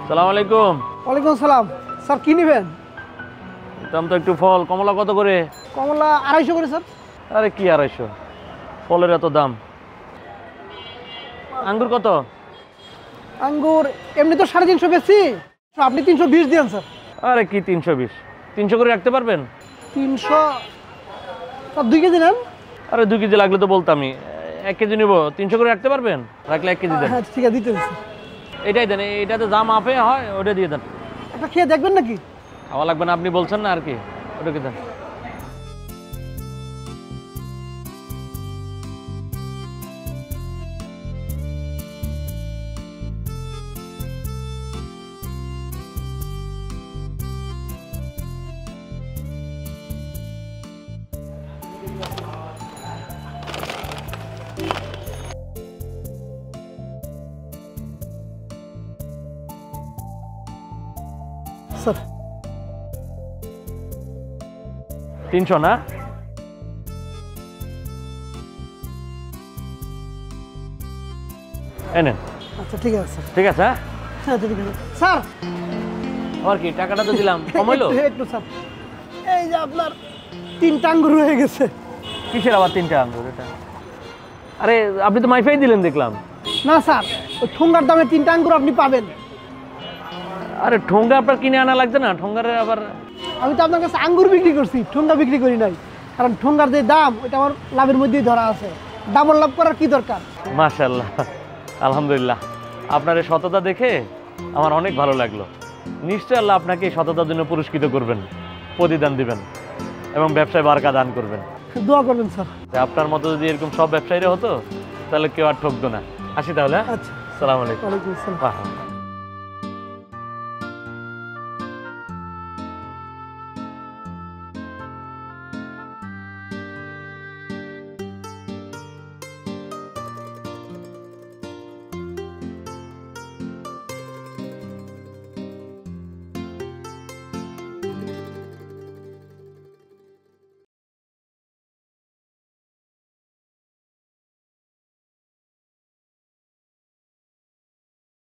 সালাম আলাইকুম। ওয়ালাইকুম সালাম। স্যার কি নেবেন? দাম তো একটু ফল। কমলা কত করে? কমলা 250 করে স্যার। আরে কি 250? ফলের এত দাম। আঙ্গুর কত? আঙ্গুর এমনি তো 350 বেশি, আপনি 320 দেন স্যার। আরে কি 320? 300 করে রাখতে পারবেন? 300 স্যার 2 কেজি নেন। আরে 2 কেজি লাগলে তো বলতামই। 1 কেজি নিব, 300 করে রাখতে পারবেন? রাখলে 1 কেজি দেন। হ্যাঁ ঠিক আছে, দিতে স্যার। এটাই দেন, এটাতে দাম আপে হয়, ওটা দিয়ে দেন। একটা খেয়ে দেখবেন নাকি? খাওয়া লাগবে না, আপনি বলছেন না আর কি, ওটাকে দেন। স্যার 300 না? এনেন। আচ্ছা ঠিক আছে স্যার। ঠিক আছে। হ্যাঁ ঠিক আছে স্যার। আবার কি, টাকাটা তো দিলাম, কমাইলো? একটু স্যার, এই যে আপনার 3টা আঙ্গুর হয়ে গেছে। কিসের আবার 3টা আঙ্গুর? এটা আরে আপনি তো মাইফাই দিলেন দেখলাম। না স্যার, ওই ঠোঙ্গার দামে 3টা আঙ্গুর আপনি পাবেন। আরে ঠোঙ্গা আপনার কিনে আনা লাগছে না? ঠোঙ্গারে আবার আমি তো আপনার কাছে আঙ্গুর বিক্রি করছি, ঠোঙ্গা বিক্রি করি নাই। কারণ ঠোঙ্গার যে দাম, ওইটা আমার লাভের মধ্যেই ধরা আছে। ডাবল লাভ করার কি দরকার? মাশাআল্লাহ, আলহামদুলিল্লাহ। আপনার এই সততা দেখে আমার অনেক ভালো লাগলো। নিশ্চয় আল্লাহ আপনাকে এই সততার জন্য পুরস্কৃত করবেন, প্রতিদান দিবেন এবং ব্যবসায় বারকা দান করবেন। দোয়া করবেন স্যার। আপনার মতো যদি এরকম সব ব্যবসায়ীরা হতো তাহলে কেউ আর ঠকতো না। আসি তাহলে। আচ্ছা, আসসালামু আলাইকুম। ওয়ালাইকুম আসসালাম। বাহ।